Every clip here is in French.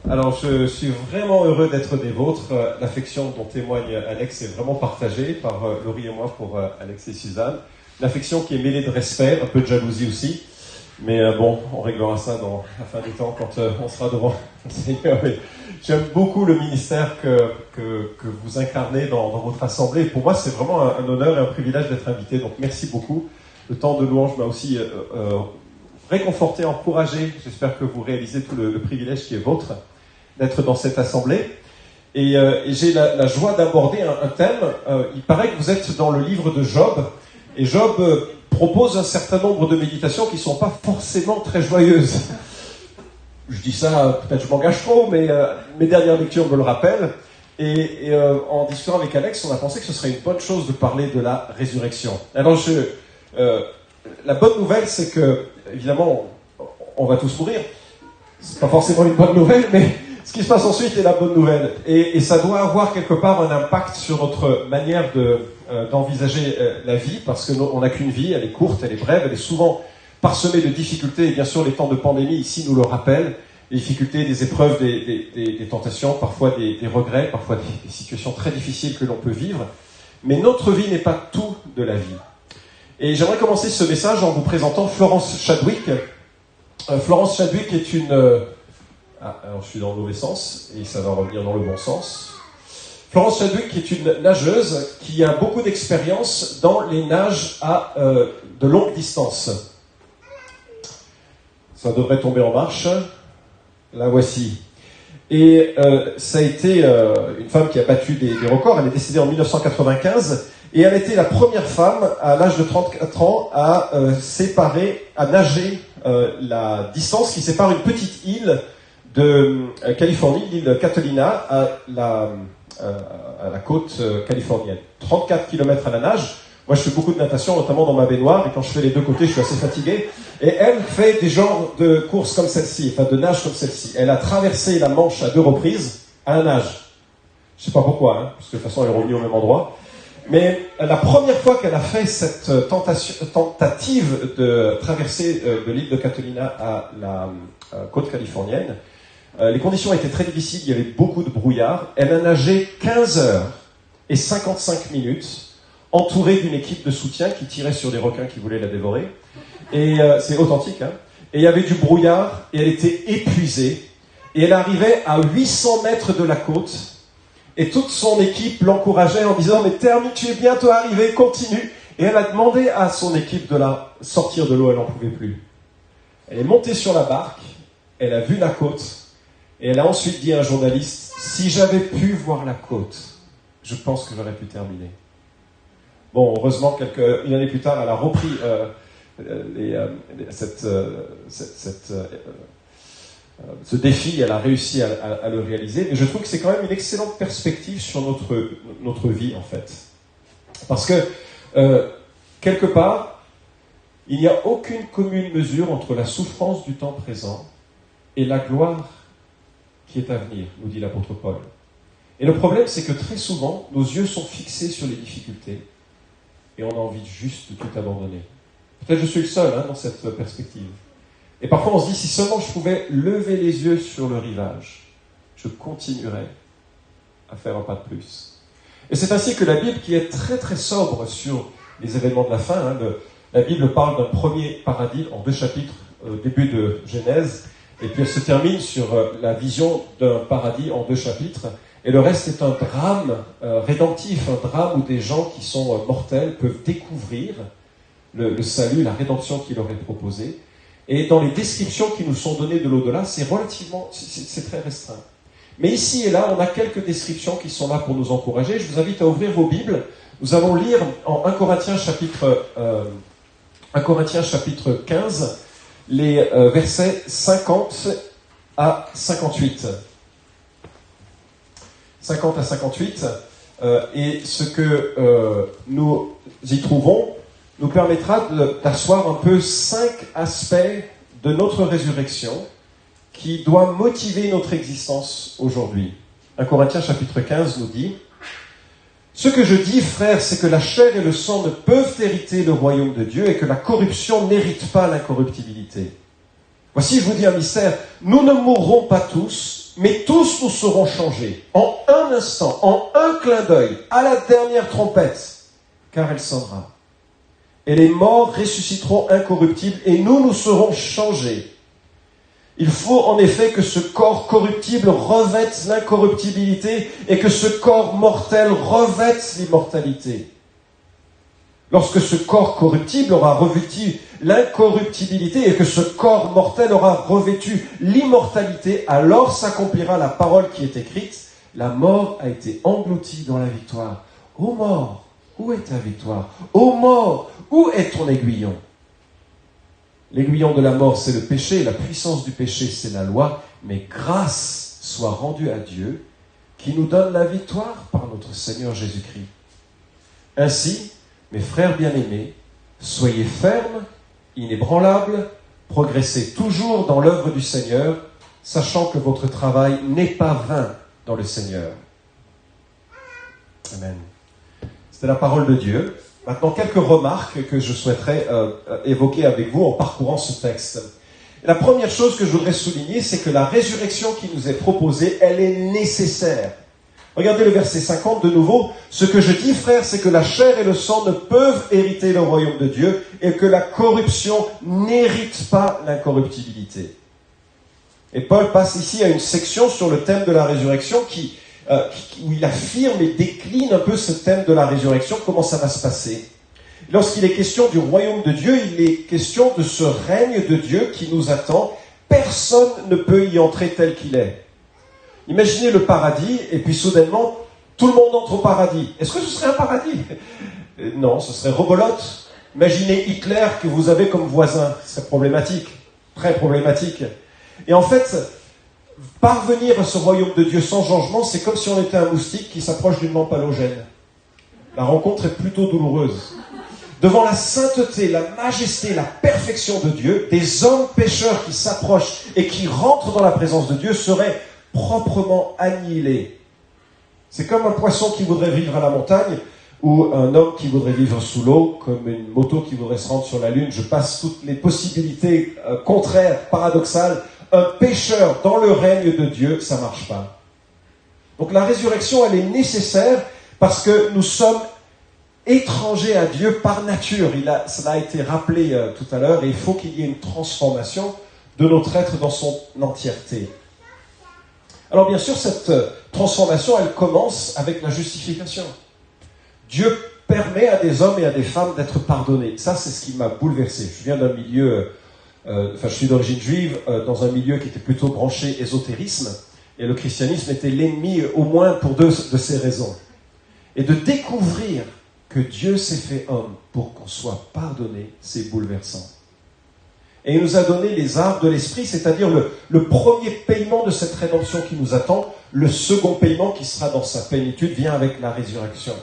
Alors, je suis vraiment heureux d'être des vôtres. L'affection dont témoigne Alex est vraiment partagée par Laurie et moi pour Alex et Suzanne. L'affection qui est mêlée de respect, un peu de jalousie aussi. Mais bon, on réglera ça dans la fin du temps quand on sera devant le Seigneur. Mais j'aime beaucoup le ministère que vous incarnez dans votre assemblée. Pour moi, c'est vraiment un honneur et un privilège d'être invité. Donc, merci beaucoup. Le temps de louange m'a aussi réconforté, encouragé. J'espère que vous réalisez tout le privilège qui est vôtre d'être dans cette assemblée. Et j'ai la joie d'aborder un thème. Il paraît que vous êtes dans le livre de Job. Et Job propose un certain nombre de méditations qui ne sont pas forcément très joyeuses. Je dis ça, peut-être je m'engage trop, mais mes dernières lectures me le rappellent. Et en discutant avec Alex, on a pensé que ce serait une bonne chose de parler de la résurrection. Alors, la bonne nouvelle, c'est que, évidemment, on va tous mourir. C'est pas forcément une bonne nouvelle, mais ce qui se passe ensuite est la bonne nouvelle. Et ça doit avoir quelque part un impact sur notre manière d'envisager la vie, parce qu'on n'a qu'une vie, elle est courte, elle est brève, elle est souvent parsemée de difficultés. Et bien sûr, les temps de pandémie ici nous le rappellent. Les difficultés, des épreuves, des tentations, parfois des regrets, parfois des situations très difficiles que l'on peut vivre. Mais notre vie n'est pas tout de la vie. Et j'aimerais commencer ce message en vous présentant Florence Chadwick. Florence Chadwick est une... alors je suis dans le mauvais sens, et ça va revenir dans le bon sens. Florence Chadwick est une nageuse qui a beaucoup d'expérience dans les nages à de longue distance. Ça devrait tomber en marche. La voici. Et ça a été une femme qui a battu des records. Elle est décédée en 1995. Et elle a été la première femme, à l'âge de 34 ans, à nager la distance qui sépare une petite île de Californie, l'île Catalina, à la côte californienne. 34 km à la nage. Moi, je fais beaucoup de natation, notamment dans ma baignoire, et quand je fais les deux côtés, je suis assez fatigué. Et elle fait des genres de courses comme celle-ci, enfin de nage comme celle-ci. Elle a traversé la Manche à 2 reprises à la nage. Je sais pas pourquoi, hein, parce que de toute façon, elle est revenue au même endroit. Mais la première fois qu'elle a fait cette tentative de traverser de l'île de Catalina à la côte californienne, les conditions étaient très difficiles, il y avait beaucoup de brouillard. Elle a nagé 15 heures et 55 minutes, entourée d'une équipe de soutien qui tirait sur des requins qui voulaient la dévorer. Et c'est authentique, hein. Et il y avait du brouillard, et elle était épuisée. Et elle arrivait à 800 mètres de la côte, et toute son équipe l'encourageait en disant « Mais termine, tu es bientôt arrivé, continue !» Et elle a demandé à son équipe de la sortir de l'eau, elle n'en pouvait plus. Elle est montée sur la barque, elle a vu la côte, et elle a ensuite dit à un journaliste « Si j'avais pu voir la côte, je pense que j'aurais pu terminer. » Bon, heureusement, une année plus tard, elle a repris ce défi, elle a réussi à le réaliser. Mais je trouve que c'est quand même une excellente perspective sur notre vie, en fait. Parce que, quelque part, il n'y a aucune commune mesure entre la souffrance du temps présent et la gloire qui est à venir, nous dit l'apôtre Paul. Et le problème, c'est que très souvent, nos yeux sont fixés sur les difficultés et on a envie juste de tout abandonner. Peut-être je suis le seul dans cette perspective. Et parfois, on se dit, si seulement je pouvais lever les yeux sur le rivage, je continuerais à faire un pas de plus. Et c'est ainsi que la Bible, qui est très très sobre sur les événements de la fin, la Bible parle d'un premier paradis en 2 chapitres, au début de Genèse, et puis elle se termine sur la vision d'un paradis en 2 chapitres, et le reste est un drame rédemptif, un drame où des gens qui sont mortels peuvent découvrir le salut, la rédemption qui leur est proposée. Et dans les descriptions qui nous sont données de l'au-delà, c'est très restreint. Mais ici et là, on a quelques descriptions qui sont là pour nous encourager. Je vous invite à ouvrir vos Bibles. Nous allons lire en 1 Corinthiens chapitre 15, les versets 50 à 58. 50 à 58. Et ce que nous y trouvons nous permettra d'asseoir un peu 5 aspects de notre résurrection qui doit motiver notre existence aujourd'hui. 1 Corinthiens chapitre 15 nous dit « Ce que je dis, frères, c'est que la chair et le sang ne peuvent hériter le royaume de Dieu et que la corruption n'hérite pas l'incorruptibilité. Voici, je vous dis un mystère, nous ne mourrons pas tous, mais tous nous serons changés, en un instant, en un clin d'œil, à la dernière trompette, car elle sonnera. Et les morts ressusciteront incorruptibles, et nous serons changés. Il faut en effet que ce corps corruptible revête l'incorruptibilité, et que ce corps mortel revête l'immortalité. Lorsque ce corps corruptible aura revêtu l'incorruptibilité et que ce corps mortel aura revêtu l'immortalité, alors s'accomplira la parole qui est écrite. La mort a été engloutie dans la victoire. Ô mort, où est ta victoire? Ô mort, où est ton aiguillon? L'aiguillon de la mort, c'est le péché. La puissance du péché, c'est la loi. Mais grâce soit rendue à Dieu qui nous donne la victoire par notre Seigneur Jésus-Christ. Ainsi, mes frères bien-aimés, soyez fermes, inébranlables, progressez toujours dans l'œuvre du Seigneur, sachant que votre travail n'est pas vain dans le Seigneur. Amen. C'était la parole de Dieu. Maintenant, quelques remarques que je souhaiterais évoquer avec vous en parcourant ce texte. La première chose que je voudrais souligner, c'est que la résurrection qui nous est proposée, elle est nécessaire. Regardez le verset 50 de nouveau. Ce que je dis, frères, c'est que la chair et le sang ne peuvent hériter le royaume de Dieu et que la corruption n'hérite pas l'incorruptibilité. Et Paul passe ici à une section sur le thème de la résurrection où il affirme et décline un peu ce thème de la résurrection, comment ça va se passer. Lorsqu'il est question du royaume de Dieu, il est question de ce règne de Dieu qui nous attend. Personne ne peut y entrer tel qu'il est. Imaginez le paradis, et puis soudainement, tout le monde entre au paradis. Est-ce que ce serait un paradis? Non, ce serait rebolote. Imaginez Hitler que vous avez comme voisin. C'est problématique, très problématique. Et en fait, parvenir à ce royaume de Dieu sans changement, c'est comme si on était un moustique qui s'approche d'une lampe halogène. La rencontre est plutôt douloureuse. Devant la sainteté, la majesté, la perfection de Dieu, des hommes pécheurs qui s'approchent et qui rentrent dans la présence de Dieu seraient proprement annihilé. C'est comme un poisson qui voudrait vivre à la montagne ou un homme qui voudrait vivre sous l'eau, comme une moto qui voudrait se rendre sur la lune. Je passe toutes les possibilités contraires, paradoxales. Un pécheur dans le règne de Dieu, ça ne marche pas. Donc la résurrection, elle est nécessaire parce que nous sommes étrangers à Dieu par nature. Cela a été rappelé tout à l'heure, et il faut qu'il y ait une transformation de notre être dans son entièreté. Alors bien sûr, cette transformation, elle commence avec la justification. Dieu permet à des hommes et à des femmes d'être pardonnés. Ça, c'est ce qui m'a bouleversé. Je viens d'un milieu, je suis d'origine juive, dans un milieu qui était plutôt branché ésotérisme, et le christianisme était l'ennemi au moins pour deux de ces raisons. Et de découvrir que Dieu s'est fait homme pour qu'on soit pardonné, c'est bouleversant. Et il nous a donné les arts de l'esprit, c'est-à-dire le premier paiement de cette rédemption qui nous attend. Le second paiement qui sera dans sa plénitude vient avec la résurrection.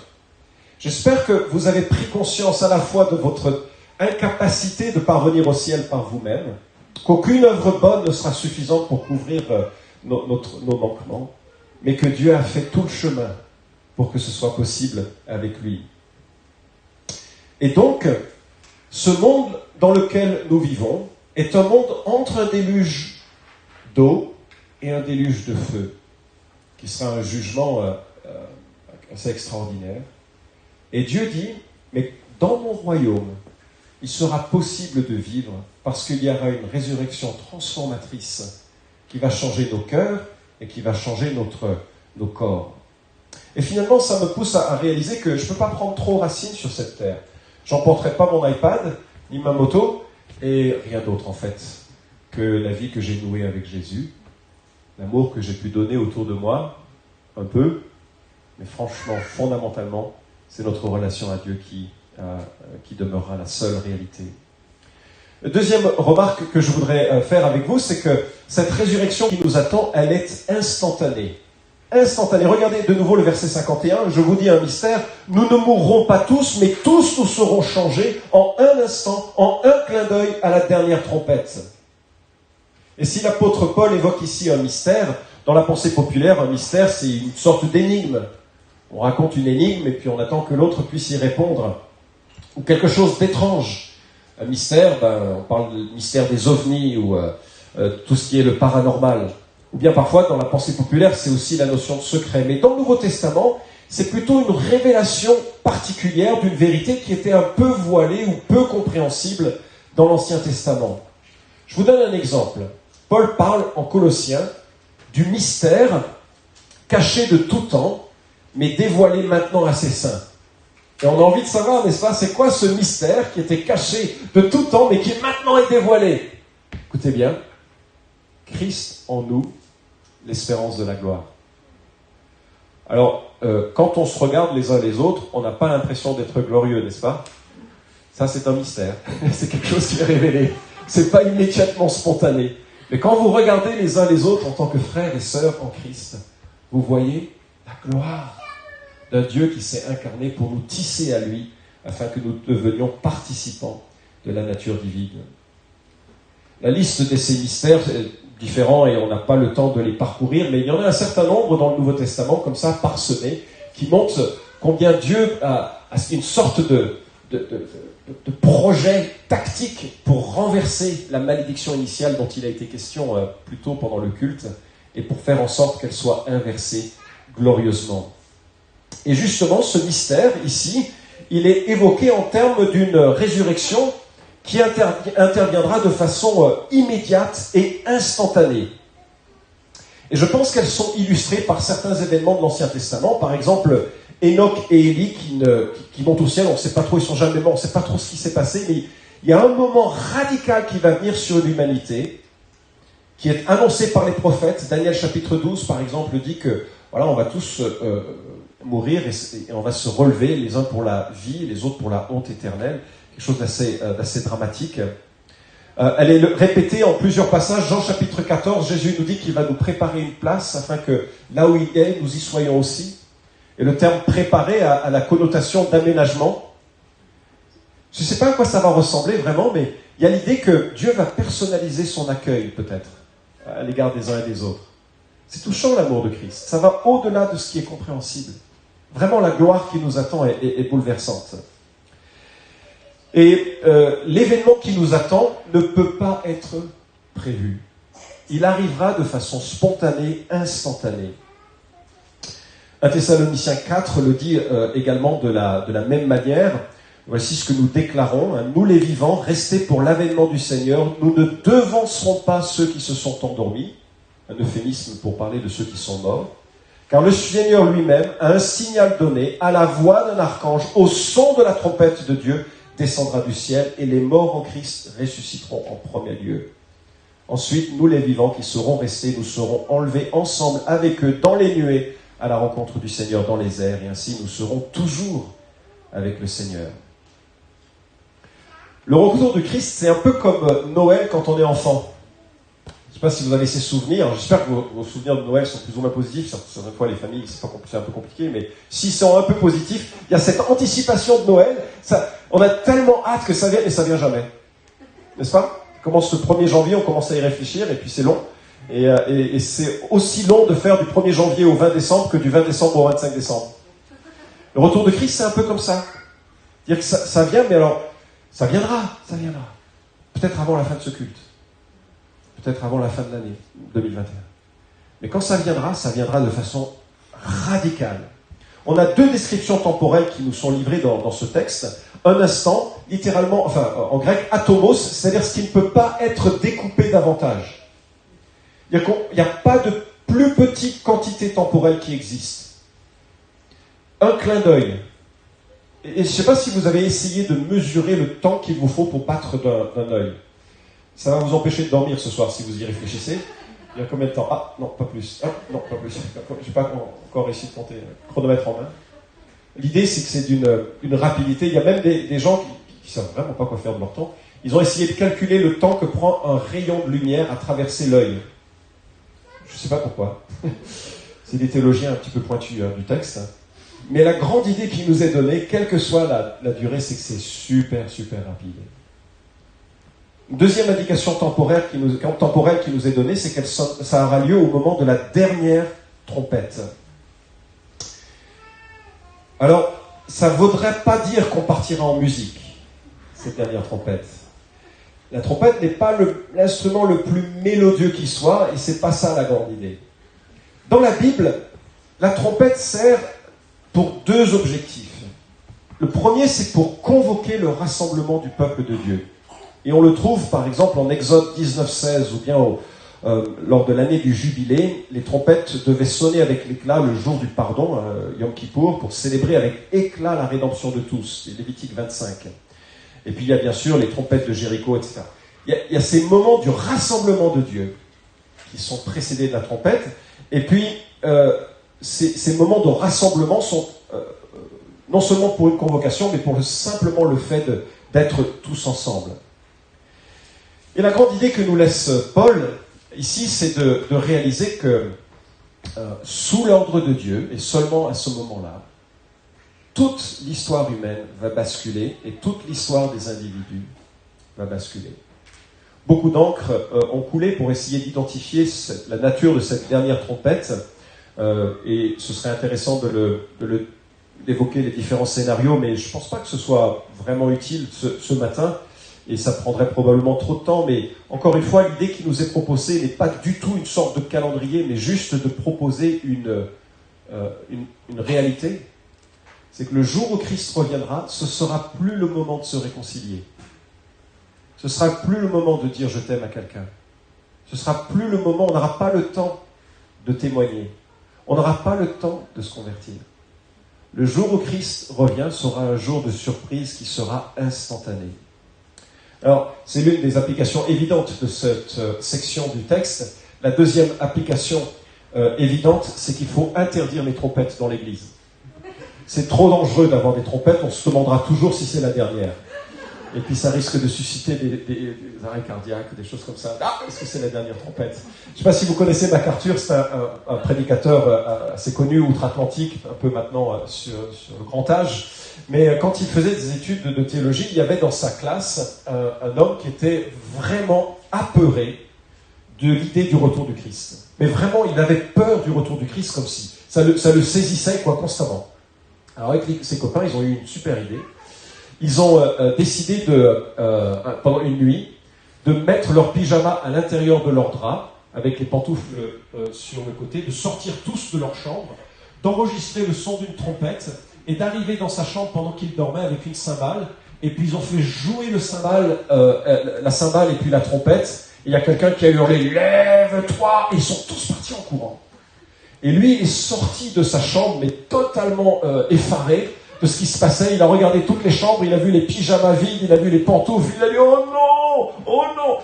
J'espère que vous avez pris conscience à la fois de votre incapacité de parvenir au ciel par vous-même, qu'aucune œuvre bonne ne sera suffisante pour couvrir nos manquements, mais que Dieu a fait tout le chemin pour que ce soit possible avec lui. Et donc, ce monde dans lequel nous vivons est un monde entre un déluge d'eau et un déluge de feu, qui sera un jugement assez extraordinaire. Et Dieu dit, mais dans mon royaume, il sera possible de vivre parce qu'il y aura une résurrection transformatrice qui va changer nos cœurs et qui va changer nos corps. Et finalement, ça me pousse à réaliser que je ne peux pas prendre trop racine sur cette terre. J'emporterai pas mon iPad, ni ma moto, et rien d'autre en fait, que la vie que j'ai nouée avec Jésus, l'amour que j'ai pu donner autour de moi, un peu, mais franchement, fondamentalement, c'est notre relation à Dieu qui demeurera la seule réalité. Deuxième remarque que je voudrais faire avec vous, c'est que cette résurrection qui nous attend, elle est instantanée. Instantanée. Regardez de nouveau le verset 51, je vous dis un mystère, nous ne mourrons pas tous, mais tous nous serons changés en un instant, en un clin d'œil à la dernière trompette. Et si l'apôtre Paul évoque ici un mystère, dans la pensée populaire, un mystère c'est une sorte d'énigme. On raconte une énigme et puis on attend que l'autre puisse y répondre. Ou quelque chose d'étrange. Un mystère, on parle du mystère des ovnis ou tout ce qui est le paranormal. Ou bien parfois, dans la pensée populaire, c'est aussi la notion de secret. Mais dans le Nouveau Testament, c'est plutôt une révélation particulière d'une vérité qui était un peu voilée ou peu compréhensible dans l'Ancien Testament. Je vous donne un exemple. Paul parle en Colossiens du mystère caché de tout temps, mais dévoilé maintenant à ses saints. Et on a envie de savoir, n'est-ce pas, c'est quoi ce mystère qui était caché de tout temps, mais qui maintenant est dévoilé? Écoutez bien, Christ en nous, l'espérance de la gloire. Alors, quand on se regarde les uns les autres, on n'a pas l'impression d'être glorieux, n'est-ce pas? Ça, c'est un mystère. C'est quelque chose qui est révélé. C'est pas immédiatement spontané. Mais quand vous regardez les uns les autres en tant que frères et sœurs en Christ, vous voyez la gloire d'un Dieu qui s'est incarné pour nous tisser à lui, afin que nous devenions participants de la nature divine. La liste de ces mystères est différente et on n'a pas le temps de les parcourir, mais il y en a un certain nombre dans le Nouveau Testament, comme ça, parsemés, qui montrent combien Dieu a une sorte de projet tactique pour renverser la malédiction initiale dont il a été question plus tôt pendant le culte, et pour faire en sorte qu'elle soit inversée glorieusement. Et justement, ce mystère, ici, il est évoqué en termes d'une résurrection qui interviendra de façon immédiate et instantanée. Et je pense qu'elles sont illustrées par certains événements de l'Ancien Testament. Par exemple, Enoch et Élie qui montent au ciel, on ne sait pas trop, ils sont jamais morts, on ne sait pas trop ce qui s'est passé, mais il y a un moment radical qui va venir sur l'humanité, qui est annoncé par les prophètes. Daniel chapitre 12, par exemple, dit que voilà, on va tous mourir et on va se relever, les uns pour la vie, les autres pour la honte éternelle. Quelque chose d'assez dramatique. Elle est répétée en plusieurs passages. Jean chapitre 14, Jésus nous dit qu'il va nous préparer une place afin que là où il est, nous y soyons aussi. Et le terme préparer a la connotation d'aménagement. Je ne sais pas à quoi ça va ressembler vraiment, mais il y a l'idée que Dieu va personnaliser son accueil peut-être à l'égard des uns et des autres. C'est touchant l'amour de Christ. Ça va au-delà de ce qui est compréhensible. Vraiment, la gloire qui nous attend est bouleversante. Et l'événement qui nous attend ne peut pas être prévu. Il arrivera de façon spontanée, instantanée. 1 Thessaloniciens 4 le dit également de la même manière. Voici ce que nous déclarons, hein, nous les vivants, restés pour l'avènement du Seigneur, nous ne devancerons pas ceux qui se sont endormis, un euphémisme pour parler de ceux qui sont morts, car le Seigneur lui-même a un signal donné, à la voix d'un archange, au son de la trompette de Dieu, descendra du ciel, et les morts en Christ ressusciteront en premier lieu. Ensuite, nous les vivants qui serons restés, nous serons enlevés ensemble avec eux dans les nuées, à la rencontre du Seigneur dans les airs, et ainsi nous serons toujours avec le Seigneur. Le retour du Christ, c'est un peu comme Noël quand on est enfant. Je ne sais pas si vous avez ces souvenirs. J'espère que vos souvenirs de Noël sont plus ou moins positifs. Certaines fois, les familles, c'est un peu compliqué, mais s'ils sont un peu positifs, il y a cette anticipation de Noël. On a tellement hâte que ça vienne et ça vient jamais. N'est-ce pas? Ça commence le 1er janvier, on commence à y réfléchir, et puis c'est long. Et c'est aussi long de faire du 1er janvier au 20 décembre que du 20 décembre au 25 décembre. Le retour de Christ, c'est un peu comme ça. C'est-à-dire que ça vient, mais alors, ça viendra. Peut-être avant la fin de ce culte. Peut-être avant la fin de l'année 2021. Mais quand ça viendra de façon radicale. On a deux descriptions temporelles qui nous sont livrées dans ce texte. Un instant, littéralement, en grec, atomos, c'est-à-dire ce qui ne peut pas être découpé davantage. Il n'y a pas de plus petite quantité temporelle qui existe. Un clin d'œil. Et je ne sais pas si vous avez essayé de mesurer le temps qu'il vous faut pour battre d'un œil. Ça va vous empêcher de dormir ce soir si vous y réfléchissez. Il y a combien de temps? Ah, non, pas plus. Ah, non, pas plus. Je n'ai pas encore réussi de compter. Chronomètre en main. L'idée, c'est que c'est d'une rapidité. Il y a même des gens qui ne savent vraiment pas quoi faire de leur temps. Ils ont essayé de calculer le temps que prend un rayon de lumière à traverser l'œil. Je ne sais pas pourquoi. C'est des théologiens un petit peu pointus du texte. Mais la grande idée qui nous est donnée, quelle que soit la durée, c'est que c'est super, super rapide. Une deuxième indication temporelle qui nous est donnée, c'est que ça aura lieu au moment de la dernière trompette. Alors, ça ne voudrait pas dire qu'on partira en musique, cette dernière trompette. La trompette n'est pas l'instrument le plus mélodieux qui soit, et c'est pas ça la grande idée. Dans la Bible, la trompette sert pour deux objectifs. Le premier, c'est pour convoquer le rassemblement du peuple de Dieu. Et on le trouve, par exemple, en Exode 19:16, ou bien lors de l'année du Jubilé, les trompettes devaient sonner avec l'éclat le jour du pardon, Yom Kippour, pour célébrer avec éclat la rédemption de tous, c'est Lévitique 25. Et puis il y a bien sûr les trompettes de Jéricho, etc. Il y a ces moments du rassemblement de Dieu qui sont précédés de la trompette, et puis ces moments de rassemblement sont non seulement pour une convocation, mais pour simplement le fait d'être tous ensemble. Et la grande idée que nous laisse Paul, ici, c'est de réaliser que sous l'ordre de Dieu, et seulement à ce moment-là, toute l'histoire humaine va basculer, et toute l'histoire des individus va basculer. Beaucoup d'encre ont coulé pour essayer d'identifier la nature de cette dernière trompette, et ce serait intéressant d'évoquer les différents scénarios, mais je ne pense pas que ce soit vraiment utile ce matin, et ça prendrait probablement trop de temps, mais encore une fois, l'idée qui nous est proposée n'est pas du tout une sorte de calendrier, mais juste de proposer une réalité. C'est que le jour où Christ reviendra, ce ne sera plus le moment de se réconcilier. Ce ne sera plus le moment de dire « je t'aime » à quelqu'un. Ce ne sera plus le moment, on n'aura pas le temps de témoigner. On n'aura pas le temps de se convertir. Le jour où Christ revient sera un jour de surprise qui sera instantané. Alors, c'est l'une des applications évidentes de cette section du texte. La deuxième application évidente, c'est qu'il faut interdire les trompettes dans l'église. C'est trop dangereux d'avoir des trompettes, on se demandera toujours si c'est la dernière. Et puis ça risque de susciter des arrêts cardiaques, des choses comme ça. Ah, est-ce que c'est la dernière trompette? Je ne sais pas si vous connaissez MacArthur, c'est un prédicateur assez connu outre-Atlantique, un peu maintenant sur le grand âge. Mais quand il faisait des études de théologie, il y avait dans sa classe un homme qui était vraiment apeuré de l'idée du retour du Christ. Mais vraiment, il avait peur du retour du Christ comme si ça le saisissait constamment. Alors avec ses copains, ils ont eu une super idée. Ils ont décidé pendant une nuit de mettre leur pyjama à l'intérieur de leur drap, avec les pantoufles sur le côté, de sortir tous de leur chambre, d'enregistrer le son d'une trompette et d'arriver dans sa chambre pendant qu'il dormait avec une cymbale. Et puis ils ont fait jouer la cymbale et puis la trompette. Et il y a quelqu'un qui a hurlé « Lève-toi » et ils sont tous partis en courant. Et lui est sorti de sa chambre, mais totalement effaré de ce qui se passait. Il a regardé toutes les chambres, il a vu les pyjamas vides, il a vu les pantoufles, il a dit « Oh non! Oh non !»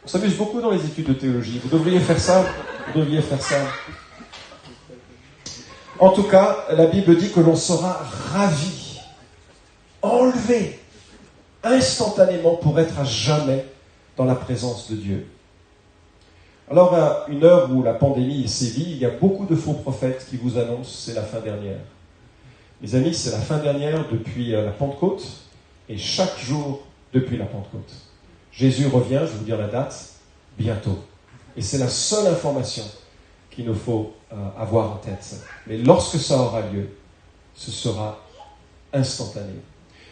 On s'amuse beaucoup dans les études de théologie. Vous devriez faire ça. Vous devriez faire ça. En tout cas, la Bible dit que l'on sera ravi, enlevé, instantanément pour être à jamais dans la présence de Dieu. Alors, à une heure où la pandémie sévit, il y a beaucoup de faux prophètes qui vous annoncent que c'est la fin dernière. Mes amis, c'est la fin dernière depuis la Pentecôte, et chaque jour depuis la Pentecôte. Jésus revient, je vais vous dire la date, bientôt. Et c'est la seule information qu'il nous faut avoir en tête. Mais lorsque ça aura lieu, ce sera instantané.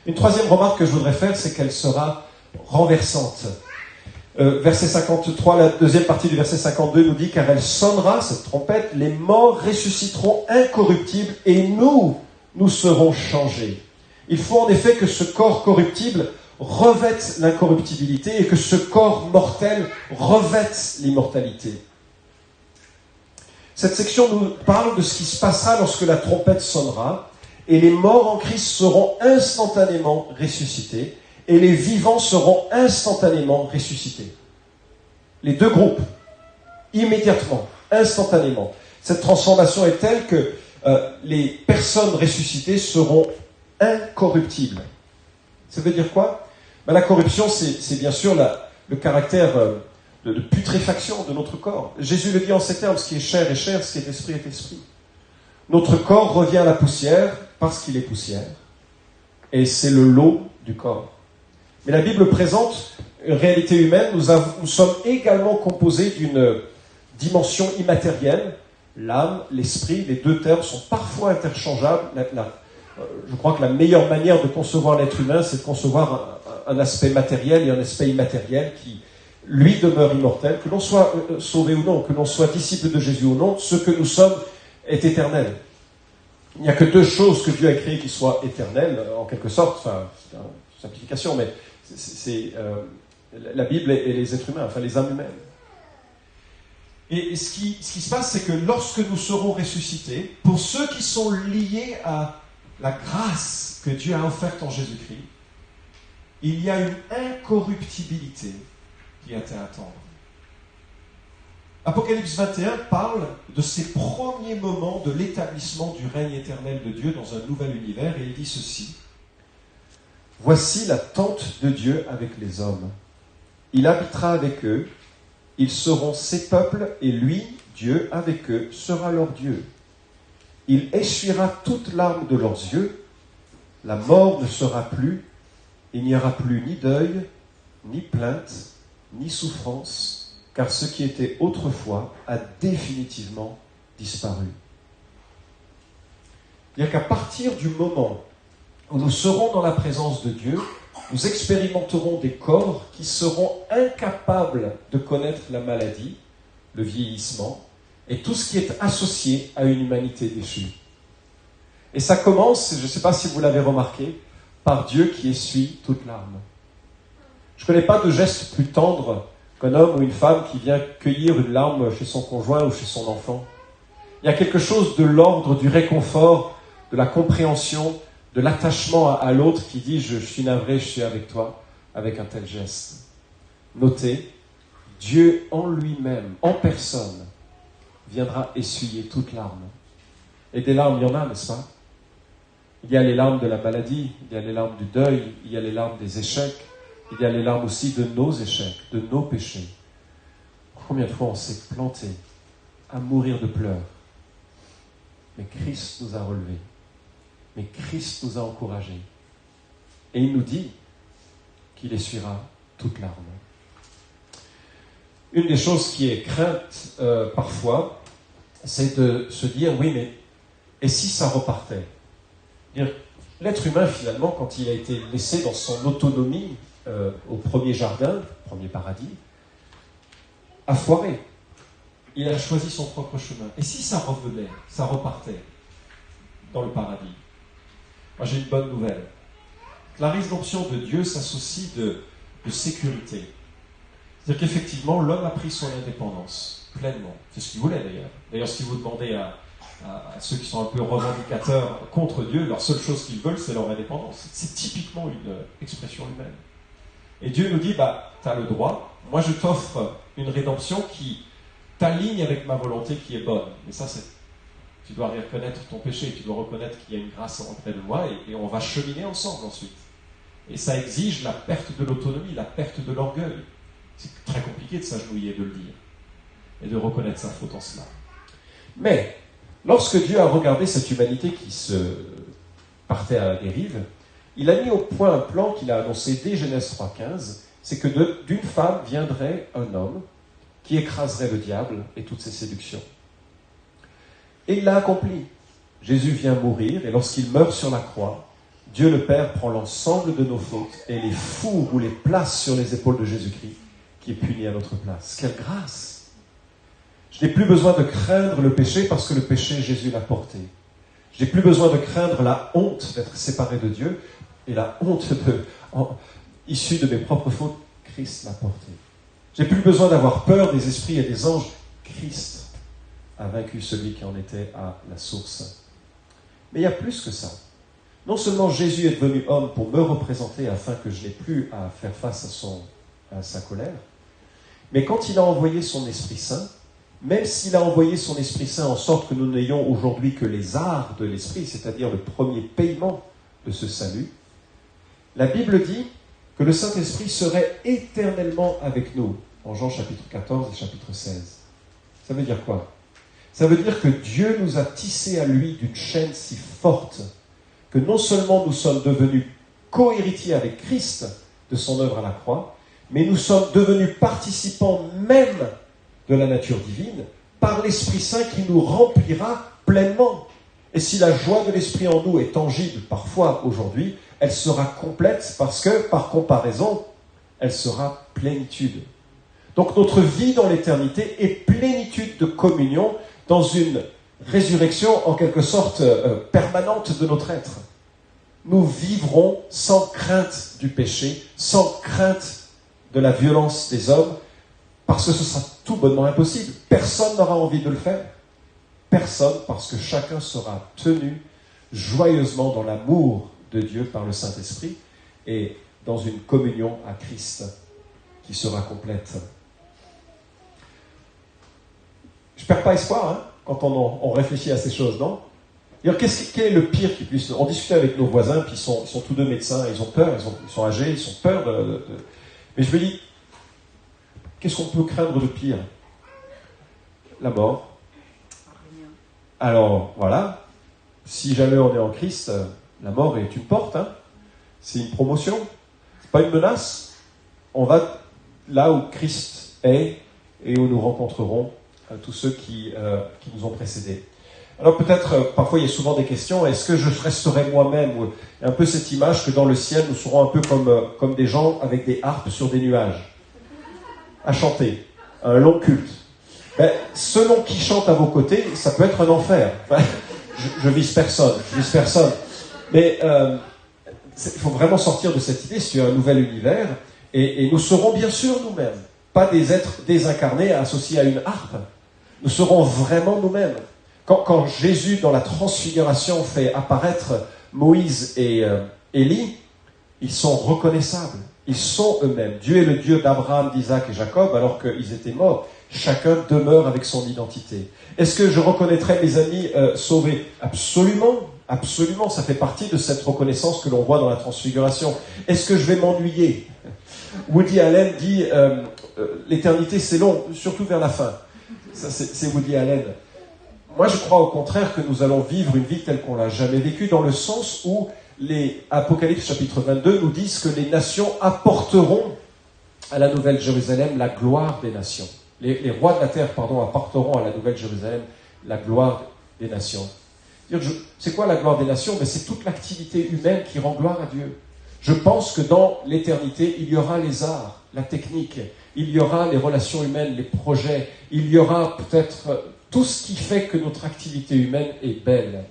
Une troisième remarque que je voudrais faire, c'est qu'elle sera renversante. Verset 53, la deuxième partie du verset 52 nous dit « Car elle sonnera, cette trompette, les morts ressusciteront incorruptibles et nous serons changés. Il faut en effet que ce corps corruptible revête l'incorruptibilité et que ce corps mortel revête l'immortalité. » Cette section nous parle de ce qui se passera lorsque la trompette sonnera et les morts en Christ seront instantanément ressuscités et les vivants seront instantanément ressuscités. Les deux groupes, immédiatement, instantanément. Cette transformation est telle que les personnes ressuscitées seront incorruptibles. Ça veut dire quoi? La corruption, c'est bien sûr le caractère de putréfaction de notre corps. Jésus le dit en ces termes, ce qui est chair est chair, ce qui est esprit est esprit. Notre corps revient à la poussière parce qu'il est poussière. Et c'est le lot du corps. Mais la Bible présente une réalité humaine. Nous sommes également composés d'une dimension immatérielle, l'âme, l'esprit. Les deux termes sont parfois interchangeables. Je crois que la meilleure manière de concevoir l'être humain, c'est de concevoir un aspect matériel et un aspect immatériel qui, lui, demeure immortel. Que l'on soit sauvé ou non, que l'on soit disciple de Jésus ou non, ce que nous sommes est éternel. Il n'y a que deux choses que Dieu a créées qui soient éternelles, en quelque sorte, enfin, c'est une simplification, mais c'est la Bible et les êtres humains, enfin les âmes humaines. Et ce qui se passe, c'est que lorsque nous serons ressuscités, pour ceux qui sont liés à la grâce que Dieu a offerte en Jésus-Christ, il y a une incorruptibilité qui est à attendre. Apocalypse 21 parle de ces premiers moments de l'établissement du règne éternel de Dieu dans un nouvel univers, et il dit ceci. « Voici la tente de Dieu avec les hommes. Il habitera avec eux, ils seront ses peuples, et lui, Dieu, avec eux, sera leur Dieu. Il essuiera toute larme de leurs yeux, la mort ne sera plus, il n'y aura plus ni deuil, ni plainte, ni souffrance, car ce qui était autrefois a définitivement disparu. » C'est-à-dire qu'à partir du moment où nous serons dans la présence de Dieu, nous expérimenterons des corps qui seront incapables de connaître la maladie, le vieillissement, et tout ce qui est associé à une humanité déchue. Et ça commence, je ne sais pas si vous l'avez remarqué, par Dieu qui essuie toute larme. Je ne connais pas de geste plus tendre qu'un homme ou une femme qui vient cueillir une larme chez son conjoint ou chez son enfant. Il y a quelque chose de l'ordre du réconfort, de la compréhension, de l'attachement à l'autre qui dit « je suis navré, je suis avec toi » avec un tel geste. Notez, Dieu en lui-même, en personne, viendra essuyer toute larme. Et des larmes, il y en a, n'est-ce pas? Il y a les larmes de la maladie, il y a les larmes du deuil, il y a les larmes des échecs, il y a les larmes aussi de nos échecs, de nos péchés. Combien de fois on s'est planté à mourir de pleurs? Mais Christ nous a relevés. Mais Christ nous a encouragés. Et il nous dit qu'il essuiera toute larme. Une des choses qui est crainte parfois, c'est de se dire, oui, mais et si ça repartait? L'être humain, finalement, quand il a été laissé dans son autonomie au premier jardin, premier paradis, a foiré. Il a choisi son propre chemin. Et si ça revenait, ça repartait dans le paradis? Moi, j'ai une bonne nouvelle. La rédemption de Dieu s'associe de sécurité. C'est-à-dire qu'effectivement, l'homme a pris son indépendance, pleinement. C'est ce qu'il voulait, d'ailleurs. D'ailleurs, si vous demandez à ceux qui sont un peu revendicateurs contre Dieu, leur seule chose qu'ils veulent, c'est leur indépendance. C'est typiquement une expression humaine. Et Dieu nous dit, tu as le droit, moi je t'offre une rédemption qui t'aligne avec ma volonté qui est bonne. Mais ça, tu dois reconnaître ton péché, tu dois reconnaître qu'il y a une grâce auprès de moi, et on va cheminer ensemble ensuite. Et ça exige la perte de l'autonomie, la perte de l'orgueil. C'est très compliqué de s'agenouiller et de le dire, et de reconnaître sa faute en cela. Mais, lorsque Dieu a regardé cette humanité qui se partait à la dérive, il a mis au point un plan qu'il a annoncé dès Genèse 3.15, c'est que d'une femme viendrait un homme qui écraserait le diable et toutes ses séductions. Et il l'a accompli. Jésus vient mourir, et lorsqu'il meurt sur la croix, Dieu le Père prend l'ensemble de nos fautes et les fourre ou les place sur les épaules de Jésus-Christ, qui est puni à notre place. Quelle grâce! Je n'ai plus besoin de craindre le péché parce que le péché, Jésus l'a porté. Je n'ai plus besoin de craindre la honte d'être séparé de Dieu et la honte issue de mes propres fautes, Christ l'a porté. Je n'ai plus besoin d'avoir peur des esprits et des anges, Christ a vaincu celui qui en était à la source. Mais il y a plus que ça. Non seulement Jésus est devenu homme pour me représenter afin que je n'ai plus à faire face à sa colère, mais quand il a envoyé son Esprit Saint, même s'il a envoyé son Esprit Saint en sorte que nous n'ayons aujourd'hui que les arts de l'Esprit, c'est-à-dire le premier paiement de ce salut, la Bible dit que le Saint-Esprit serait éternellement avec nous, en Jean chapitre 14 et chapitre 16. Ça veut dire quoi? Ça veut dire que Dieu nous a tissés à lui d'une chaîne si forte que non seulement nous sommes devenus co-héritiers avec Christ de son œuvre à la croix, mais nous sommes devenus participants même de la nature divine par l'Esprit Saint qui nous remplira pleinement. Et si la joie de l'Esprit en nous est tangible parfois aujourd'hui, elle sera complète parce que, par comparaison, elle sera plénitude. Donc notre vie dans l'éternité est plénitude de communion dans une résurrection en quelque sorte permanente de notre être. Nous vivrons sans crainte du péché, sans crainte de la violence des hommes, parce que ce sera tout bonnement impossible. Personne n'aura envie de le faire. Personne, parce que chacun sera tenu joyeusement dans l'amour de Dieu par le Saint-Esprit et dans une communion à Christ qui sera complète. Je ne perds pas espoir quand on réfléchit à ces choses, non? D'ailleurs, quel est le pire qui puisse... On discutait avec nos voisins, puis ils sont tous deux médecins, ils ont peur, ils sont âgés, ils ont peur de... Mais je me dis, qu'est-ce qu'on peut craindre de pire? La mort. Alors, voilà, si jamais on est en Christ, la mort est une porte, c'est une promotion, c'est pas une menace. On va là où Christ est et où nous rencontrerons tous ceux qui nous ont précédés. Alors peut-être, parfois il y a souvent des questions, est-ce que je resterai moi-même? Ou un peu cette image que dans le ciel, nous serons un peu comme des gens avec des harpes sur des nuages, à chanter, un long culte. Ben, selon qui chante à vos côtés, ça peut être un enfer. Enfin, je vise personne. Mais il faut vraiment sortir de cette idée, c'est un nouvel univers, et nous serons bien sûr nous-mêmes, pas des êtres désincarnés associés à une harpe. Nous serons vraiment nous-mêmes. Quand Jésus, dans la transfiguration, fait apparaître Moïse et Élie, ils sont reconnaissables. Ils sont eux-mêmes. Dieu est le Dieu d'Abraham, d'Isaac et Jacob, alors qu'ils étaient morts. Chacun demeure avec son identité. Est-ce que je reconnaîtrai mes amis sauvés? Absolument, absolument. Ça fait partie de cette reconnaissance que l'on voit dans la transfiguration. Est-ce que je vais m'ennuyer? Woody Allen dit l'éternité c'est long, surtout vers la fin. Ça, c'est Woody Allen. Moi, je crois au contraire que nous allons vivre une vie telle qu'on l'a jamais vécue, dans le sens où les Apocalypse chapitre 22 nous disent que les nations apporteront à la Nouvelle Jérusalem la gloire des nations. Les rois de la terre, apporteront à la Nouvelle Jérusalem la gloire des nations. C'est quoi la gloire des nations? Mais c'est toute l'activité humaine qui rend gloire à Dieu. Je pense que dans l'éternité, il y aura les arts, la technique, il y aura les relations humaines, les projets, il y aura peut-être tout ce qui fait que notre activité humaine est belle.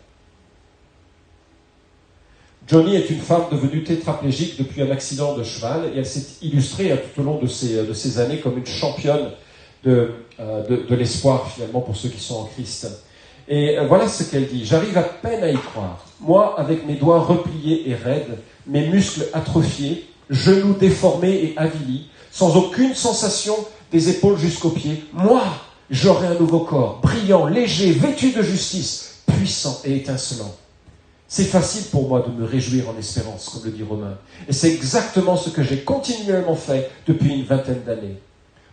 Johnny est une femme devenue tétraplégique depuis un accident de cheval et elle s'est illustrée tout au long de ces années comme une championne de l'espoir finalement pour ceux qui sont en Christ. Et voilà ce qu'elle dit. J'arrive à peine à y croire. Moi, avec mes doigts repliés et raides, mes muscles atrophiés, genoux déformés et avilis, sans aucune sensation des épaules jusqu'aux pieds, moi, j'aurai un nouveau corps, brillant, léger, vêtu de justice, puissant et étincelant. C'est facile pour moi de me réjouir en espérance, comme le dit Romain. Et c'est exactement ce que j'ai continuellement fait depuis une vingtaine d'années.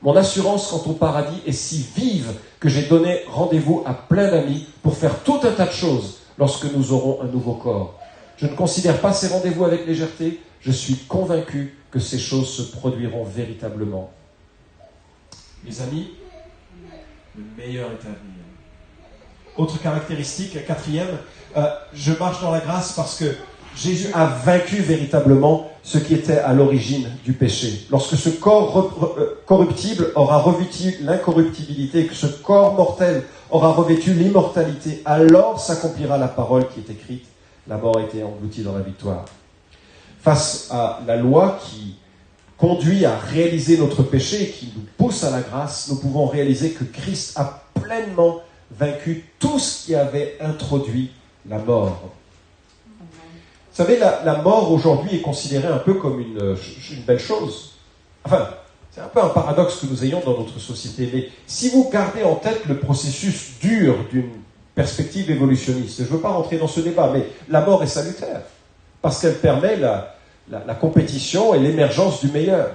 Mon assurance quant au paradis est si vive que j'ai donné rendez-vous à plein d'amis pour faire tout un tas de choses lorsque nous aurons un nouveau corps. Je ne considère pas ces rendez-vous avec légèreté. Je suis convaincu que ces choses se produiront véritablement. Mes amis, le meilleur est à venir. Autre caractéristique, quatrième, je marche dans la grâce parce que Jésus a vaincu véritablement ce qui était à l'origine du péché. Lorsque ce corps corruptible aura revêtu l'incorruptibilité et que ce corps mortel aura revêtu l'immortalité, alors s'accomplira la parole qui est écrite. La mort a été engloutie dans la victoire. Face à la loi qui conduit à réaliser notre péché et qui nous pousse à la grâce, nous pouvons réaliser que Christ a pleinement vaincu tout ce qui avait introduit la mort. Vous savez, la mort aujourd'hui est considérée un peu comme une belle chose. Enfin, c'est un peu un paradoxe que nous ayons dans notre société. Mais si vous gardez en tête le processus dur d'une perspective évolutionniste, je ne veux pas rentrer dans ce débat, mais la mort est salutaire, parce qu'elle permet la compétition et l'émergence du meilleur.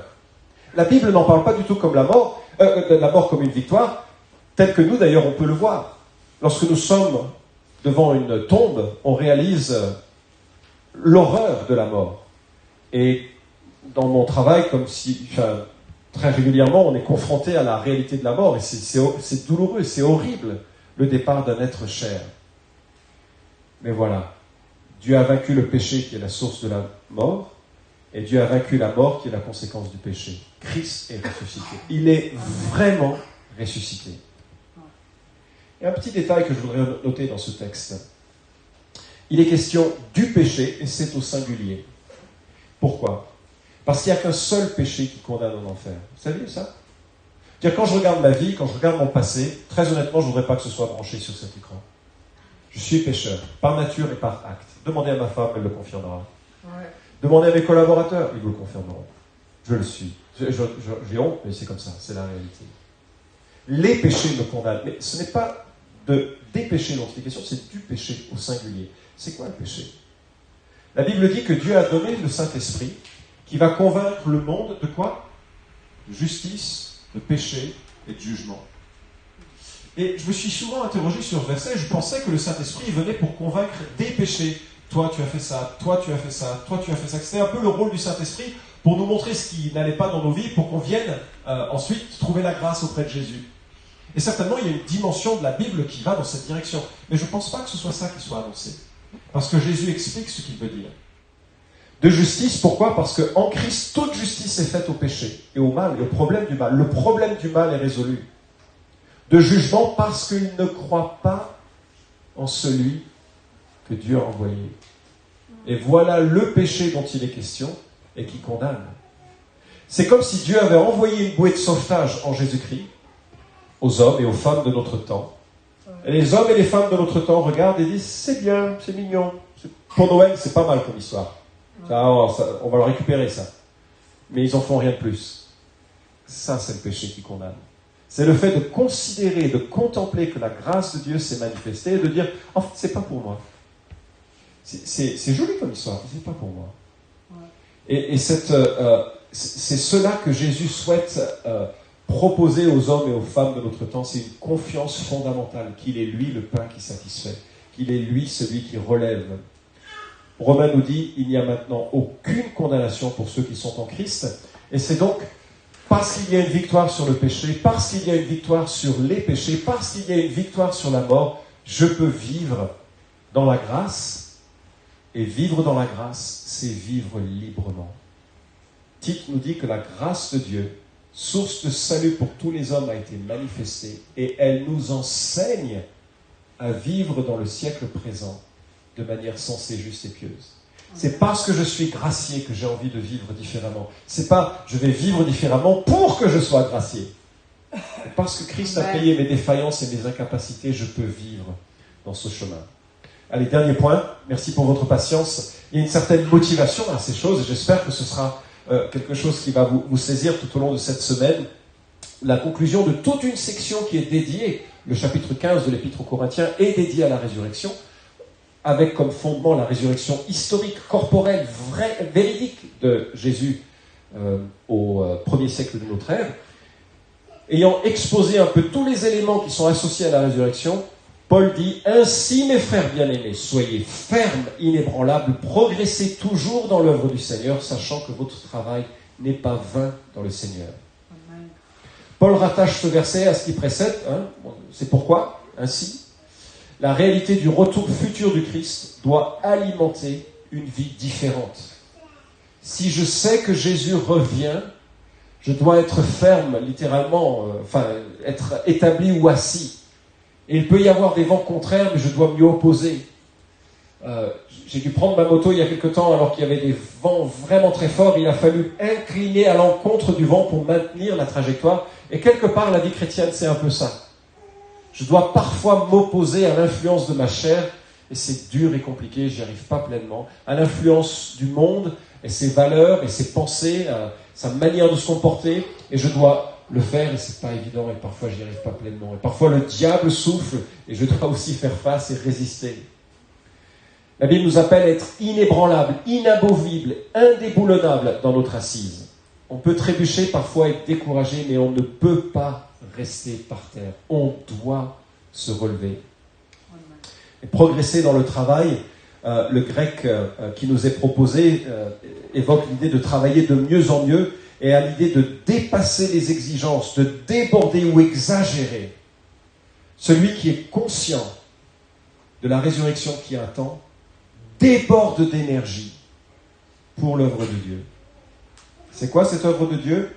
La Bible n'en parle pas du tout comme la mort comme une victoire, telle que nous d'ailleurs on peut le voir. Lorsque nous sommes devant une tombe, on réalise l'horreur de la mort. Et dans mon travail, très régulièrement, on est confronté à la réalité de la mort, et c'est douloureux, c'est horrible, le départ d'un être cher. Mais voilà, Dieu a vaincu le péché qui est la source de la mort, et Dieu a vaincu la mort qui est la conséquence du péché. Christ est ressuscité. Il est vraiment ressuscité. Et un petit détail que je voudrais noter dans ce texte. Il est question du péché, et c'est au singulier. Pourquoi ? Parce qu'il n'y a qu'un seul péché qui condamne en enfer. Vous saviez ça ? C'est-à-dire, quand je regarde ma vie, quand je regarde mon passé, très honnêtement, je ne voudrais pas que ce soit branché sur cet écran. Je suis pécheur, par nature et par acte. Demandez à ma femme, elle le confirmera. Ouais. Demandez à mes collaborateurs, ils vous le confirmeront. Je le suis. J'ai honte, mais c'est comme ça, c'est la réalité. Les péchés me condamnent, mais ce n'est pas des péchés dont il est question, c'est du péché au singulier. C'est quoi le péché ? La Bible dit que Dieu a donné le Saint-Esprit qui va convaincre le monde de quoi ? De justice, de péché et de jugement. Et je me suis souvent interrogé sur ce verset, je pensais que le Saint-Esprit venait pour convaincre des péchés. Toi, tu as fait ça, toi, tu as fait ça, toi, tu as fait ça. C'était un peu le rôle du Saint-Esprit pour nous montrer ce qui n'allait pas dans nos vies, pour qu'on vienne ensuite trouver la grâce auprès de Jésus. Et certainement, il y a une dimension de la Bible qui va dans cette direction. Mais je ne pense pas que ce soit ça qui soit annoncé. Parce que Jésus explique ce qu'il veut dire. De justice, pourquoi ? Parce qu'en Christ, toute justice est faite au péché et au mal, et au problème du mal. Le problème du mal est résolu. De jugement, parce qu'il ne croit pas en celui que Dieu a envoyé. Et voilà le péché dont il est question et qui condamne. C'est comme si Dieu avait envoyé une bouée de sauvetage en Jésus-Christ aux hommes et aux femmes de notre temps. Et les hommes et les femmes de notre temps regardent et disent « c'est bien, c'est mignon, pour Noël, c'est pas mal comme histoire. On va le récupérer, ça. » Mais ils n'en font rien de plus. Ça, c'est le péché qui condamne. C'est le fait de considérer, de contempler que la grâce de Dieu s'est manifestée et de dire « en fait, c'est pas pour moi. » C'est joli comme histoire, c'est pas pour moi. Et c'est cela que Jésus souhaite proposer aux hommes et aux femmes de notre temps, c'est une confiance fondamentale qu'il est lui le pain qui satisfait, qu'il est lui celui qui relève. Romains nous dit, il n'y a maintenant aucune condamnation pour ceux qui sont en Christ, et c'est donc parce qu'il y a une victoire sur le péché, parce qu'il y a une victoire sur les péchés, parce qu'il y a une victoire sur la mort, je peux vivre dans la grâce, et vivre dans la grâce, c'est vivre librement. Tite nous dit que la grâce de Dieu, source de salut pour tous les hommes, a été manifestée et elle nous enseigne à vivre dans le siècle présent de manière sensée, juste et pieuse. C'est parce que je suis gracié que j'ai envie de vivre différemment. C'est pas je vais vivre différemment pour que je sois gracié. Et parce que Christ a payé mes défaillances et mes incapacités, je peux vivre dans ce chemin. Allez, dernier point. Merci pour votre patience. Il y a une certaine motivation à ces choses et j'espère que ce sera quelque chose qui va vous saisir tout au long de cette semaine. La conclusion de toute une section qui est dédiée, le chapitre 15 de l'Épître aux Corinthiens, est dédié à la résurrection, avec comme fondement la résurrection historique, corporelle, vraie, véridique de Jésus au 1er siècle de notre ère. Ayant exposé un peu tous les éléments qui sont associés à la résurrection, Paul dit « Ainsi, mes frères bien-aimés, soyez fermes, inébranlables, progressez toujours dans l'œuvre du Seigneur, sachant que votre travail n'est pas vain dans le Seigneur. » Paul rattache ce verset à ce qui précède. C'est pourquoi, ainsi, la réalité du retour futur du Christ doit alimenter une vie différente. Si je sais que Jésus revient, je dois être ferme, littéralement, être établi ou assis. Et il peut y avoir des vents contraires, mais je dois m'y opposer. J'ai dû prendre ma moto il y a quelque temps alors qu'il y avait des vents vraiment très forts. Il a fallu incliner à l'encontre du vent pour maintenir la trajectoire. Et quelque part, la vie chrétienne, c'est un peu ça. Je dois parfois m'opposer à l'influence de ma chair, et c'est dur et compliqué, j'y arrive pas pleinement, à l'influence du monde, et ses valeurs, et ses pensées, sa manière de se comporter, et je dois le faire, et c'est pas évident, et parfois j'y arrive pas pleinement. Et parfois le diable souffle, et je dois aussi faire face et résister. La Bible nous appelle à être inébranlable, inamovible, indéboulonnable dans notre assise. On peut trébucher, parfois être découragé, mais on ne peut pas rester par terre. On doit se relever. Et progresser dans le travail, le grec qui nous est proposé évoque l'idée de travailler de mieux en mieux et à l'idée de dépasser les exigences, de déborder ou exagérer. Celui qui est conscient de la résurrection qui attend déborde d'énergie pour l'œuvre de Dieu. C'est quoi cette œuvre de Dieu?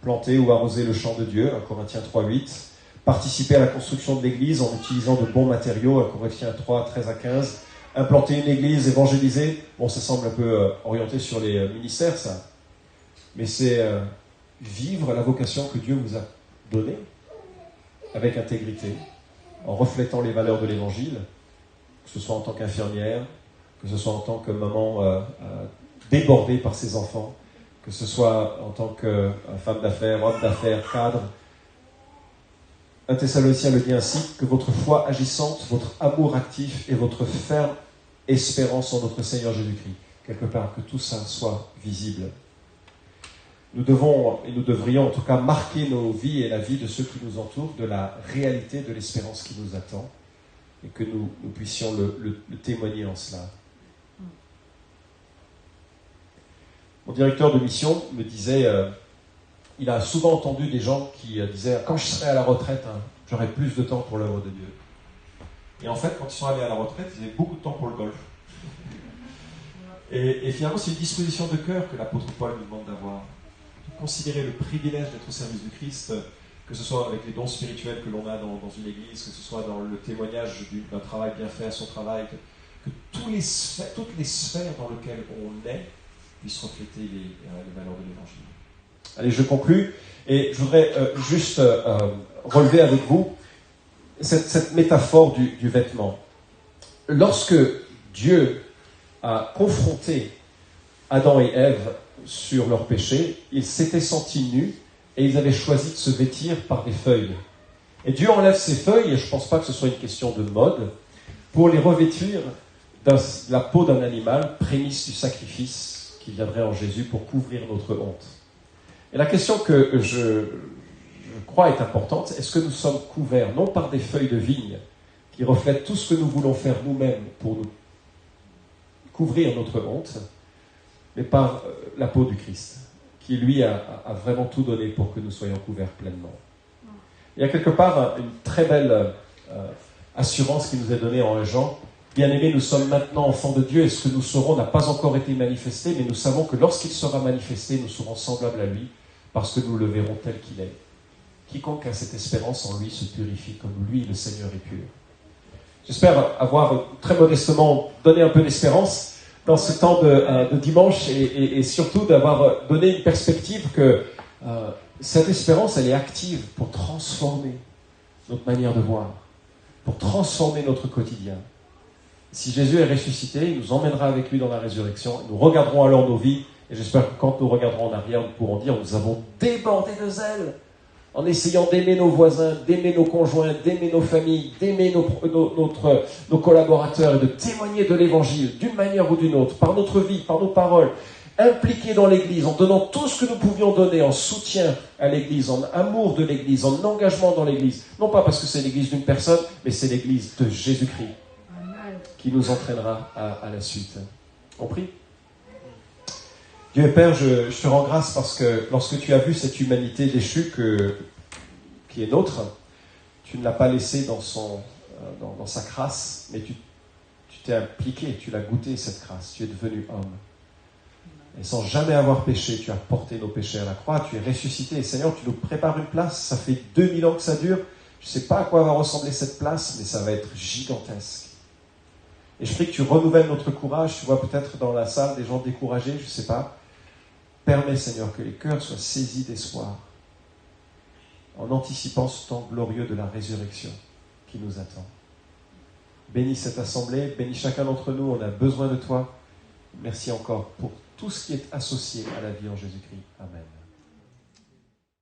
Planter ou arroser le champ de Dieu, 1 Corinthiens 3:8. Participer à la construction de l'église en utilisant de bons matériaux, 1 Corinthiens 3, 13 à 15. Implanter une église, évangéliser. Bon, ça semble un peu orienté sur les ministères, ça. Mais c'est vivre la vocation que Dieu vous a donnée avec intégrité, en reflétant les valeurs de l'évangile, que ce soit en tant qu'infirmière, que ce soit en tant que maman débordée par ses enfants, que ce soit en tant que femme d'affaires, homme d'affaires, cadre. 1 Thessaloniciens le dit ainsi, que votre foi agissante, votre amour actif et votre ferme espérance en notre Seigneur Jésus-Christ, quelque part, que tout ça soit visible. Nous devons, et nous devrions en tout cas marquer nos vies et la vie de ceux qui nous entourent de la réalité de l'espérance qui nous attend et que nous puissions le témoigner en cela. Mon directeur de mission me disait, il a souvent entendu des gens qui disaient « Quand je serai à la retraite, j'aurai plus de temps pour l'œuvre de Dieu. » Et en fait, quand ils sont allés à la retraite, ils avaient beaucoup de temps pour le golf. Et finalement, c'est une disposition de cœur que l'apôtre Paul nous demande d'avoir. Considérer le privilège d'être au service du Christ, que ce soit avec les dons spirituels que l'on a dans une église, que ce soit dans le témoignage d'un travail bien fait à son travail, que toutes les sphères dans lesquelles on est puissent refléter les valeurs de l'Évangile. Allez, je conclus, et je voudrais juste relever avec vous cette métaphore du vêtement. Lorsque Dieu a confronté Adam et Ève sur leur péché, ils s'étaient sentis nus et ils avaient choisi de se vêtir par des feuilles. Et Dieu enlève ces feuilles, et je ne pense pas que ce soit une question de mode, pour les revêtir de la peau d'un animal, prémisse du sacrifice qui viendrait en Jésus pour couvrir notre honte. Et la question que je crois est importante, est-ce que nous sommes couverts, non par des feuilles de vigne, qui reflètent tout ce que nous voulons faire nous-mêmes pour nous couvrir notre honte, mais par la peau du Christ, qui lui a vraiment tout donné pour que nous soyons couverts pleinement. Il y a quelque part une très belle assurance qui nous est donnée en Jean. Bien-aimés, nous sommes maintenant enfants de Dieu, et ce que nous serons n'a pas encore été manifesté, mais nous savons que lorsqu'il sera manifesté, nous serons semblables à lui, parce que nous le verrons tel qu'il est. Quiconque a cette espérance en lui se purifie comme lui, le Seigneur, est pur. J'espère avoir très modestement donné un peu d'espérance dans ce temps de dimanche, et surtout d'avoir donné une perspective que cette espérance, elle est active pour transformer notre manière de voir, pour transformer notre quotidien. Si Jésus est ressuscité, il nous emmènera avec lui dans la résurrection. Nous regarderons alors nos vies, et j'espère que quand nous regarderons en arrière, nous pourrons dire, nous avons débordé de zèle en essayant d'aimer nos voisins, d'aimer nos conjoints, d'aimer nos familles, d'aimer nos collaborateurs et de témoigner de l'Évangile d'une manière ou d'une autre, par notre vie, par nos paroles, impliqués dans l'Église, en donnant tout ce que nous pouvions donner en soutien à l'Église, en amour de l'Église, en engagement dans l'Église. Non pas parce que c'est l'Église d'une personne, mais c'est l'Église de Jésus-Christ qui nous entraînera à la suite. On prie. Dieu et Père, je te rends grâce parce que lorsque tu as vu cette humanité déchue qui est nôtre, tu ne l'as pas laissée dans sa crasse, mais tu t'es impliqué, tu l'as goûté cette crasse, tu es devenu homme. Et sans jamais avoir péché, tu as porté nos péchés à la croix, tu es ressuscité. Et Seigneur, tu nous prépares une place, ça fait 2000 ans que ça dure. Je ne sais pas à quoi va ressembler cette place, mais ça va être gigantesque. Et je prie que tu renouvelles notre courage. Tu vois peut-être dans la salle des gens découragés, je ne sais pas. Permets, Seigneur, que les cœurs soient saisis d'espoir en anticipant ce temps glorieux de la résurrection qui nous attend. Bénis cette assemblée, bénis chacun d'entre nous, on a besoin de toi. Merci encore pour tout ce qui est associé à la vie en Jésus-Christ. Amen.